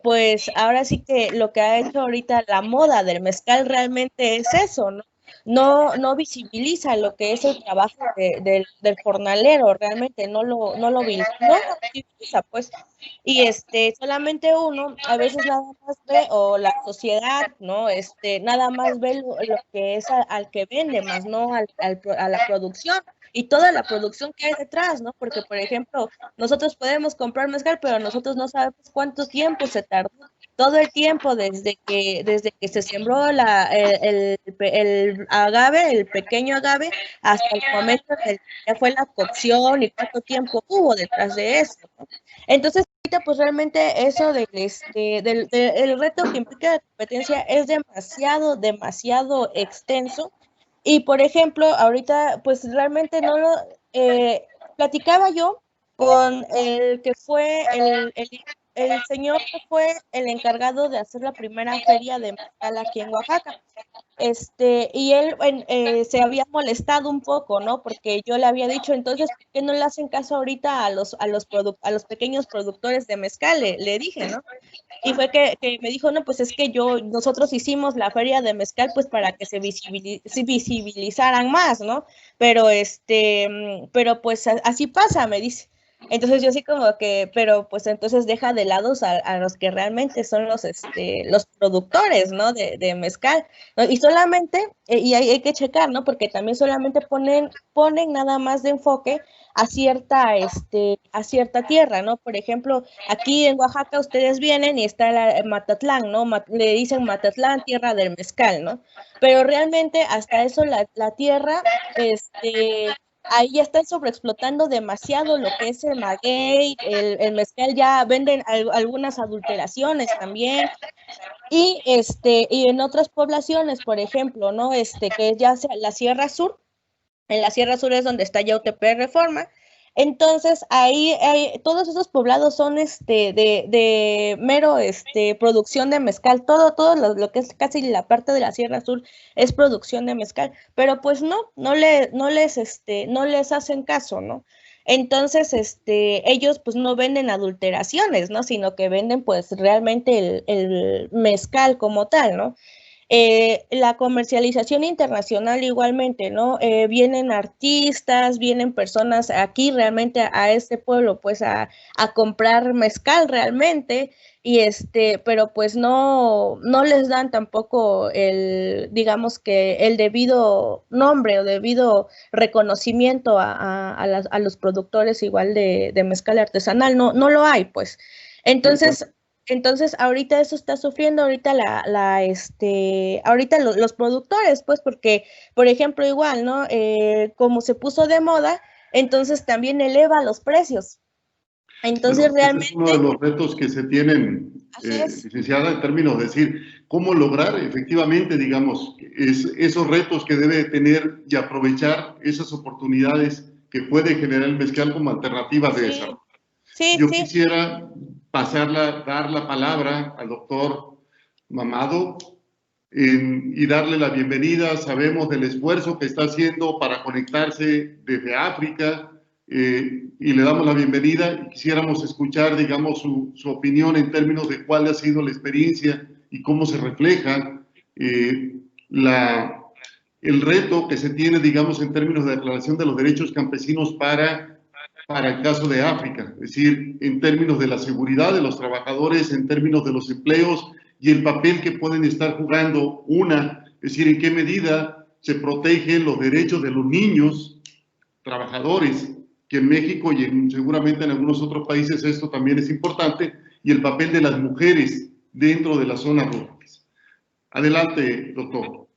Speaker 2: pues ahora sí que lo que ha hecho ahorita la moda del mezcal realmente es eso, ¿no? No visibiliza lo que es el trabajo del jornalero, realmente no lo visibiliza, pues, y solamente uno a veces nada más ve, o la sociedad, ¿no? Nada más ve lo que es al que vende, más no a la producción y toda la producción que hay detrás, ¿no? Porque, por ejemplo, nosotros podemos comprar mezcal, pero nosotros no sabemos cuánto tiempo se tardó. Todo el tiempo desde que se sembró el agave, el pequeño agave, hasta el momento en el que fue la cocción y cuánto tiempo hubo detrás de eso, ¿no? Entonces, ahorita, pues realmente eso el reto que implica la competencia es demasiado extenso. Y, por ejemplo, ahorita, pues realmente no platicaba yo con el que fue el señor fue el encargado de hacer la primera feria de mezcal aquí en Oaxaca. Y él se había molestado un poco, ¿no? Porque yo le había dicho, entonces, ¿por qué no le hacen caso ahorita a los pequeños productores de mezcal? Le dije, ¿no? Y fue que me dijo, no, pues es que nosotros hicimos la feria de mezcal pues para que se visibilizaran más, ¿no? Pero pues así pasa, me dice. Entonces yo así como que, pero pues entonces deja de lado a los que realmente son los productores, ¿no? De mezcal, ¿no? Y solamente, y hay que checar, ¿no? Porque también solamente ponen nada más de enfoque a cierta tierra, ¿no? Por ejemplo, aquí en Oaxaca ustedes vienen y está Matatlán, ¿no? Le dicen Matatlán, tierra del mezcal, ¿no? Pero realmente hasta eso la tierra, ahí ya están sobreexplotando demasiado lo que es el maguey, el mezcal, ya venden algunas adulteraciones también, y en otras poblaciones, por ejemplo, ¿no? Que es ya sea la Sierra Sur, en la Sierra Sur es donde está Yautepec Reforma. Entonces, ahí todos esos poblados son de mero producción de mezcal. Todo lo que es casi la parte de la Sierra Sur es producción de mezcal. Pero pues no les hacen caso, ¿no? Entonces, ellos pues no venden adulteraciones, ¿no? Sino que venden pues realmente el mezcal como tal, ¿no? La comercialización internacional igualmente, ¿no? Vienen artistas, vienen personas aquí realmente a este pueblo, pues a comprar mezcal realmente, pero pues no les dan tampoco digamos que el debido nombre o debido reconocimiento a los productores igual de mezcal artesanal, no lo hay, pues. Entonces, ahorita eso está sufriendo ahorita ahorita los productores, pues, porque, por ejemplo, igual, ¿no? Como se puso de moda, entonces también eleva los precios. Entonces,
Speaker 1: Bueno, ese es uno de
Speaker 2: realmente,
Speaker 1: los retos que se tienen,
Speaker 2: así es.
Speaker 1: licenciada, en términos de decir cómo lograr efectivamente, digamos, esos retos que debe tener y aprovechar esas oportunidades que puede generar el mezcal como alternativa de
Speaker 2: Sí,
Speaker 1: desarrollo.
Speaker 2: sí,
Speaker 1: Yo
Speaker 2: sí.
Speaker 1: quisiera dar la palabra al doctor Mamado y darle la bienvenida. Sabemos del esfuerzo que está haciendo para conectarse desde África y le damos la bienvenida y quisiéramos escuchar, digamos, su opinión en términos de cuál ha sido la experiencia y cómo se refleja eh, el reto que se tiene, digamos, en términos de declaración de los derechos campesinos para el caso de África, es decir, en términos de la seguridad de los trabajadores, en términos de los empleos y el papel que pueden estar jugando es decir, en qué medida se protegen los derechos de los niños trabajadores, que en México y seguramente en algunos otros países esto también es importante, y el papel de las mujeres dentro de las zonas rurales. Adelante, doctor.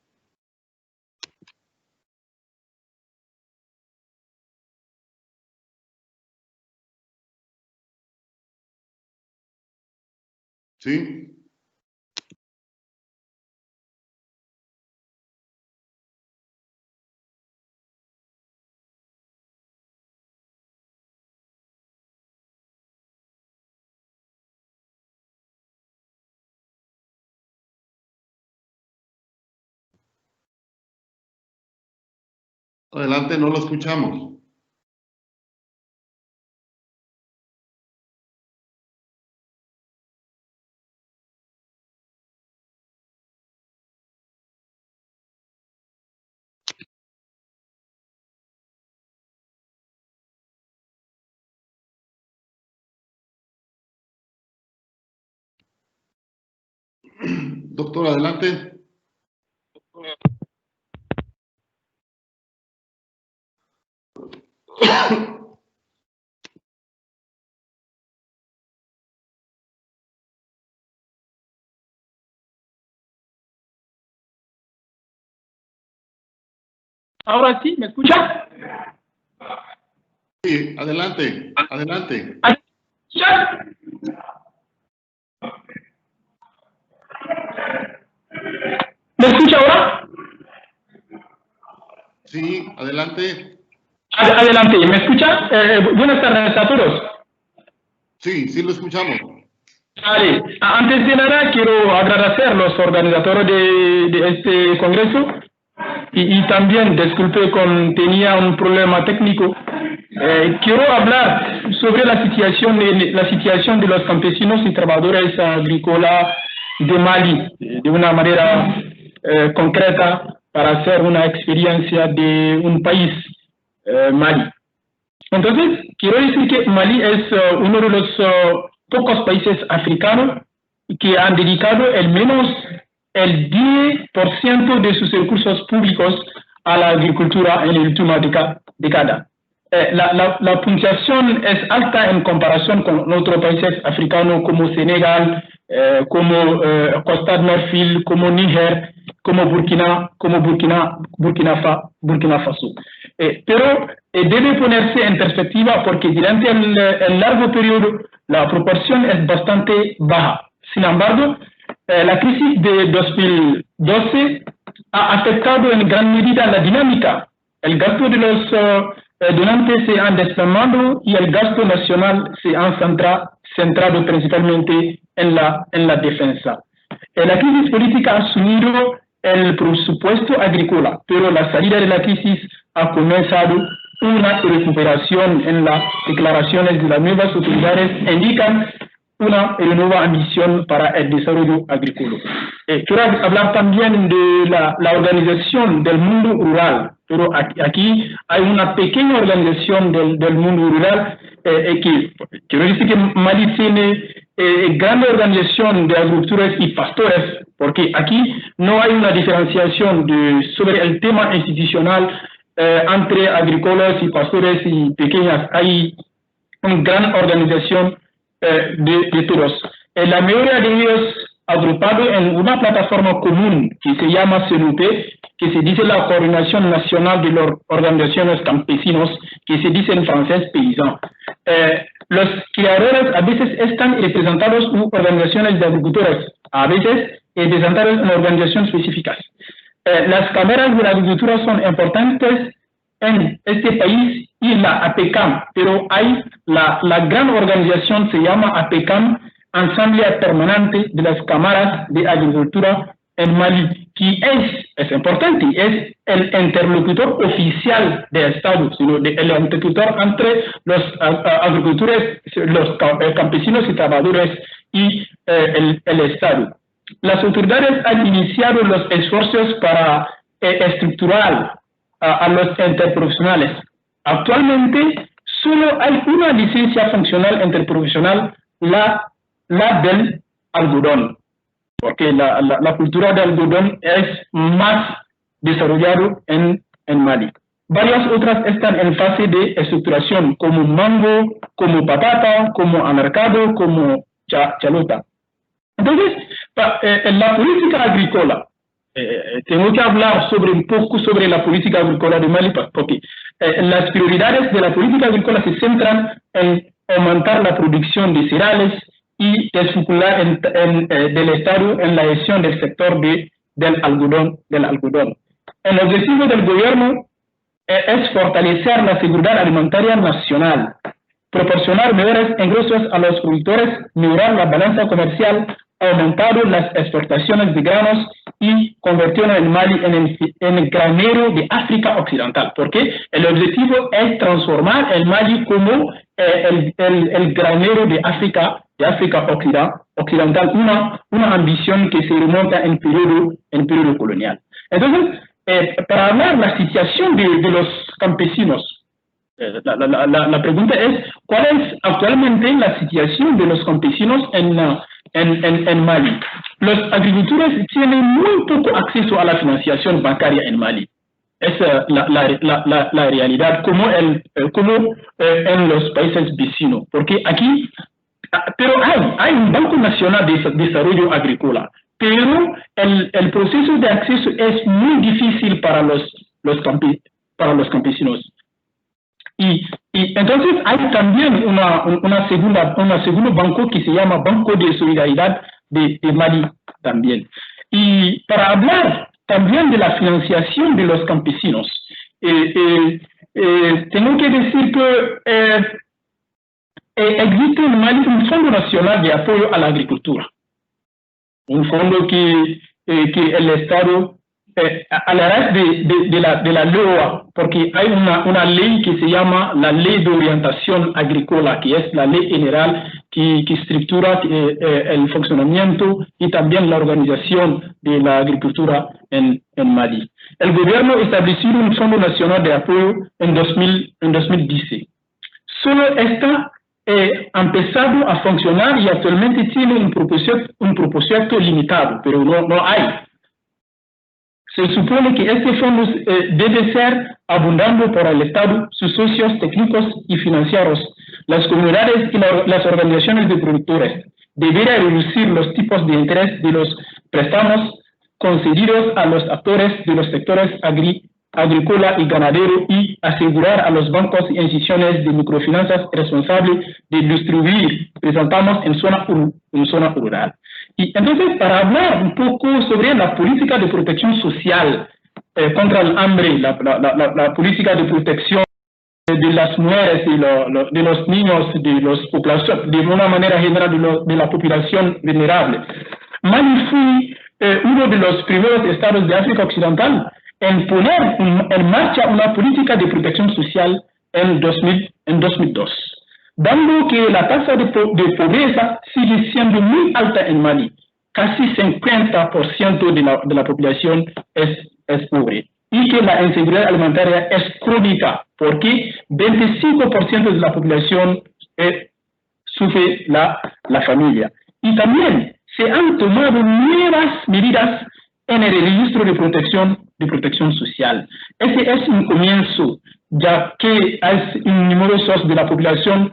Speaker 1: ¿Sí? Adelante, no lo escuchamos. Doctor, adelante.
Speaker 4: Ahora sí, ¿me escucha?
Speaker 1: Sí, adelante, adelante.
Speaker 4: ¿Me escucha ahora?
Speaker 1: Sí, adelante.
Speaker 4: Adelante, ¿me escucha? Buenas tardes a todos.
Speaker 1: Sí, sí lo escuchamos.
Speaker 4: Vale, antes de nada quiero agradecer a los organizadores de este congreso y también, disculpe, tenía un problema técnico. Quiero hablar sobre la situación de los campesinos y trabajadores agrícolas de Mali de una manera concreta para hacer una experiencia de un país, Mali. Entonces, quiero decir que Mali es uno de los pocos países africanos que han dedicado al menos el 10% de sus recursos públicos a la agricultura en la última década. La puntuación es alta en comparación con otros países africanos como Senegal, como Costa de Marfil, como Níger, como Burkina Faso. Pero debe ponerse en perspectiva porque durante el largo periodo la proporción es bastante baja. Sin embargo, la crisis de 2012 ha afectado en gran medida la dinámica. El gasto de los donantes se ha desplomado y el gasto nacional se ha centrado principalmente en la defensa. La crisis política ha sumido el presupuesto agrícola, pero la salida de la crisis ha comenzado una recuperación en las declaraciones de las nuevas autoridades indican una nueva ambición para el desarrollo agrícola. Quiero hablar también de la organización del mundo rural, pero aquí hay una pequeña organización del mundo rural que quiero decir que Mali tiene gran organización de agricultores y pastores, porque aquí no hay una diferenciación sobre el tema institucional entre agrícolas y pastores y pequeñas. Hay una gran organización de todos. La mayoría de ellos agrupados en una plataforma común que se llama CNUP, que se dice la Coordinación Nacional de las Organizaciones Campesinos, que se dice en francés paysan. Los creadores a veces están representados en organizaciones de agricultores, a veces representados en organizaciones específicas. Las cámaras de la agricultura son importantes en este país y la APECAM, pero hay la gran organización se llama APECAM, Asamblea Permanente de las Cámaras de Agricultura en Mali, que es importante, es el interlocutor oficial del Estado, sino el interlocutor entre los agricultores, los campesinos y trabajadores y el Estado. Las autoridades han iniciado los esfuerzos para estructurar a los interprofesionales. Actualmente, solo hay una licencia funcional interprofesional, la del algodón, porque la cultura del algodón es más desarrollada en Mali. Varias otras están en fase de estructuración, como mango, como patata, como amarcado, como chalota. Entonces, la política agrícola, tengo que hablar un poco sobre la política agrícola de Mali, porque las prioridades de la política agrícola se centran en aumentar la producción de cereales y desvincular del Estado en la gestión del sector del algodón. El objetivo del gobierno es fortalecer la seguridad alimentaria nacional, proporcionar mayores ingresos a los productores, mejorar la balanza comercial, aumentar las exportaciones de granos y convirtiendo el Mali en el granero de África Occidental, porque el objetivo es transformar el Mali como el granero de África Occidental, una ambición que se remonta en periodo colonial. Entonces, para hablar de la situación de los campesinos, la pregunta es, ¿cuál es actualmente la situación de los campesinos en Mali? Los agricultores tienen muy poco acceso a la financiación bancaria en Mali. Es la realidad, como en los países vecinos. Porque aquí, pero hay un Banco Nacional de Desarrollo Agrícola, pero el proceso de acceso es muy difícil para los campesinos. Y entonces hay también una segundo banco que se llama Banco de Solidaridad de Mali también. Y para hablar también de la financiación de los campesinos, tengo que decir que existe en Mali un Fondo Nacional de Apoyo a la Agricultura, un fondo que el Estado, a la raíz de la LOA, porque hay una ley que se llama la Ley de Orientación Agrícola, que es la ley general que estructura el funcionamiento y también la organización de la agricultura en Mali. El gobierno estableció un Fondo Nacional de Apoyo en 2010. Solo está empezado a funcionar y actualmente tiene un propósito limitado, pero no hay. Se supone que este fondo debe ser abundante para el Estado, sus socios técnicos y financieros, las comunidades y las organizaciones de productores. Deberá reducir los tipos de interés de los préstamos concedidos a los actores de los sectores agrícola y ganadero y asegurar a los bancos y instituciones de microfinanzas responsables de distribuir préstamos en zona rural. Y entonces, para hablar un poco sobre la política de protección social contra el hambre, la política de protección de las mujeres y de los niños, de una manera general de la población vulnerable. Mali fue uno de los primeros estados de África Occidental en poner en marcha una política de protección social en 2002. Dando que la tasa de pobreza sigue siendo muy alta en Mali, casi 50% de la población es pobre, y que la inseguridad alimentaria es crónica, porque 25% de la población sufre la familia. Y también se han tomado nuevas medidas en el registro de protección social. Ese es un comienzo, ya que hay numerosos de la población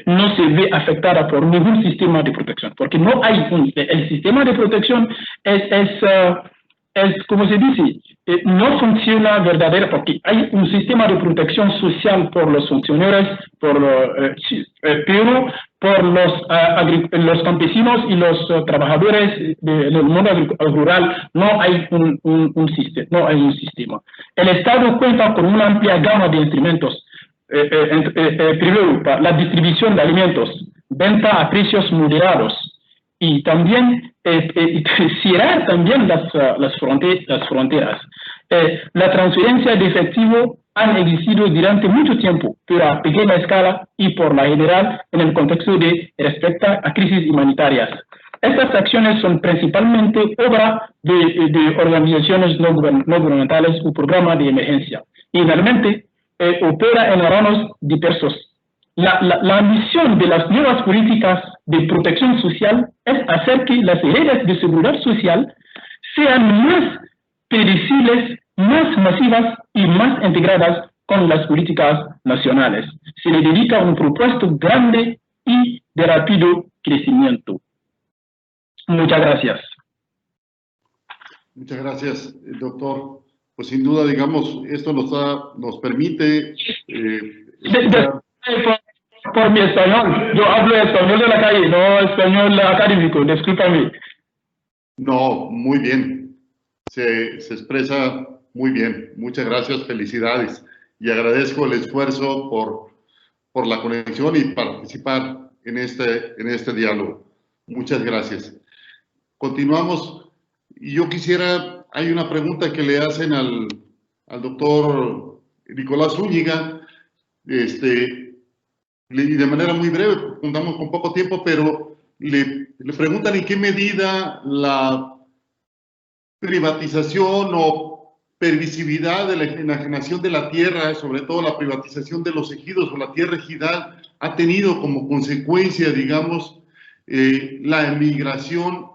Speaker 4: no se ve afectada por ningún sistema de protección, porque no hay el sistema de protección es como se dice, no funciona verdadero, porque hay un sistema de protección social por los funcionarios, pero por los campesinos y los trabajadores del mundo rural no hay un sistema. El Estado cuenta con una amplia gama de instrumentos. Primero, la distribución de alimentos, venta a precios moderados y también cerrar también las fronteras. La transferencia de efectivo han existido durante mucho tiempo, pero a pequeña escala y por la general en el contexto de respecto a crisis humanitarias. Estas acciones son principalmente obra de organizaciones no gubernamentales o programas de emergencia. Y realmente opera en ramas diversos. La ambición de las nuevas políticas de protección social es hacer que las redes de seguridad social sean más predecibles, más masivas y más integradas con las políticas nacionales. Se le dedica un propósito grande y de rápido crecimiento. Muchas gracias.
Speaker 1: Muchas gracias, doctor. Pues sin duda, digamos, esto nos permite...
Speaker 4: por mi español, yo hablo español de la calle, no español académico, discúlpame.
Speaker 1: No, muy bien, se expresa muy bien, muchas gracias, felicidades, y agradezco el esfuerzo por la conexión y participar en este diálogo. Muchas gracias. Continuamos, y yo quisiera, hay una pregunta que le hacen al doctor Nicolás Zúñiga, y de manera muy breve, contamos con poco tiempo, pero le preguntan en qué medida la privatización o permisividad de la enajenación de la tierra, sobre todo la privatización de los ejidos o la tierra ejidal, ha tenido como consecuencia, digamos, la emigración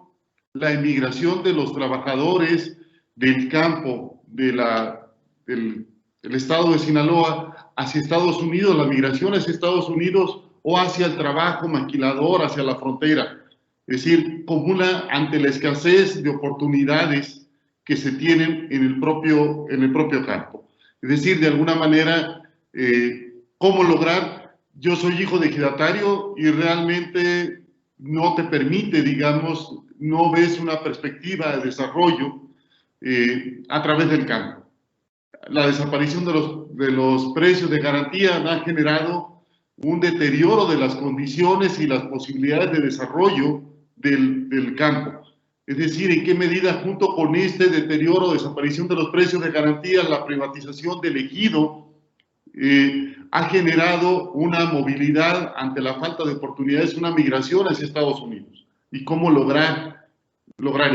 Speaker 1: de los trabajadores del campo, del estado de Sinaloa, hacia Estados Unidos, la migración hacia Estados Unidos o hacia el trabajo maquilador, hacia la frontera. Es decir, como ante la escasez de oportunidades que se tienen en el propio campo. Es decir, de alguna manera, ¿cómo lograr? Yo soy hijo de ejidatario y realmente no te permite, digamos, no ves una perspectiva de desarrollo a través del campo. La desaparición de los precios de garantía ha generado un deterioro de las condiciones y las posibilidades de desarrollo del campo. Es decir, en qué medida junto con este deterioro o desaparición de los precios de garantía, la privatización del ejido ha generado una movilidad ante la falta de oportunidades, una migración hacia Estados Unidos. ¿Y cómo lograr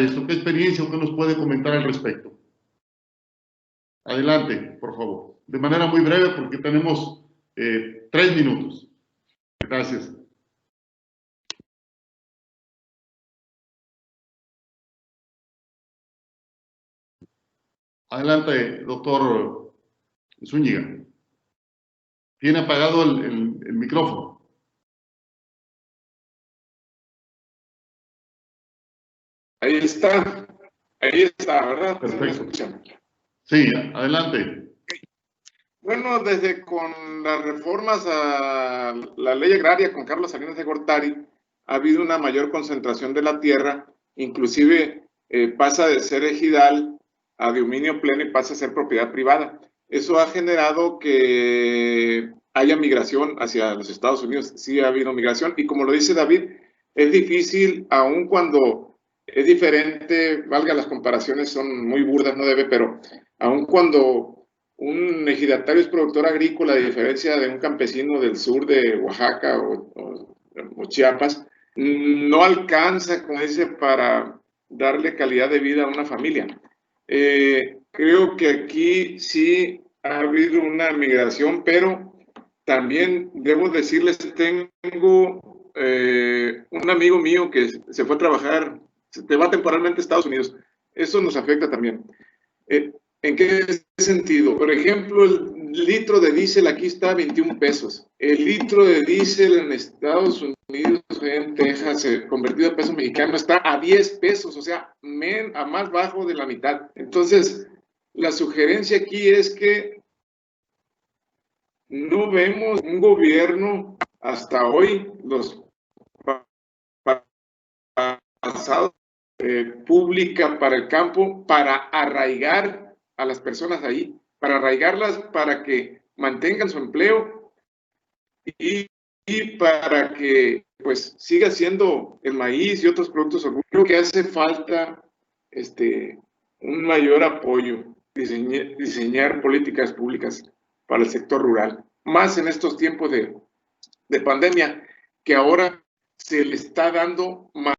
Speaker 1: esto? ¿Qué experiencia o qué nos puede comentar al respecto? Adelante, por favor. De manera muy breve porque tenemos 3 minutos. Gracias. Adelante, doctor Zúñiga. Tiene apagado el micrófono.
Speaker 3: Ahí está, ¿verdad?
Speaker 1: Perfecto. Sí, adelante.
Speaker 3: Bueno, desde con las reformas a la ley agraria con Carlos Salinas de Gortari, ha habido una mayor concentración de la tierra, inclusive pasa de ser ejidal a dominio pleno y pasa a ser propiedad privada. Eso ha generado que haya migración hacia los Estados Unidos. Sí ha habido migración y como lo dice David, es difícil, aun cuando es diferente, valga las comparaciones, son muy burdas, no debe, pero aun cuando un ejidatario es productor agrícola, a diferencia de un campesino del sur de Oaxaca o Chiapas, no alcanza, como dice, para darle calidad de vida a una familia. Creo que aquí sí ha habido una migración, pero también debo decirles, tengo un amigo mío que se fue a trabajar, se va temporalmente a Estados Unidos. Eso nos afecta también. ¿En qué sentido? Por ejemplo, el litro de diésel aquí está a 21 pesos. El litro de diésel en Estados Unidos, en Texas, convertido a peso mexicano, está a 10 pesos, o sea, a más bajo de la mitad. Entonces, la sugerencia aquí es que no vemos un gobierno hasta hoy, los pasados, pública para el campo, para arraigar a las personas ahí, para arraigarlas para que mantengan su empleo y para que pues siga siendo el maíz y otros productos. Creo que hace falta un mayor apoyo, diseñar políticas públicas para el sector rural, más en estos tiempos de pandemia, que ahora se le está dando más.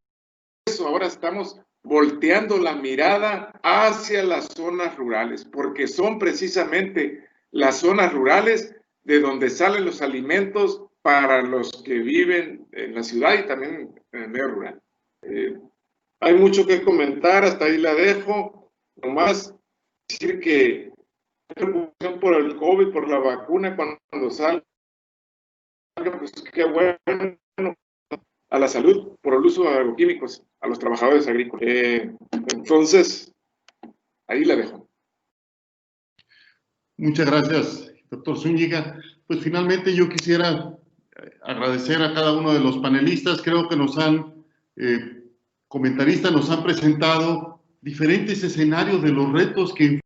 Speaker 3: Ahora estamos volteando la mirada hacia las zonas rurales, porque son precisamente las zonas rurales de donde salen los alimentos para los que viven en la ciudad y también en el medio rural. Hay mucho que comentar, hasta ahí la dejo. Nomás decir que preocupación por el COVID, por la vacuna, cuando salga, pues qué bueno, a la salud por el uso de agroquímicos a los trabajadores agrícolas. Entonces, ahí la dejo.
Speaker 1: Muchas gracias, doctor Zúñiga. Pues finalmente yo quisiera agradecer a cada uno de los panelistas. Creo que comentaristas nos han presentado diferentes escenarios de los retos que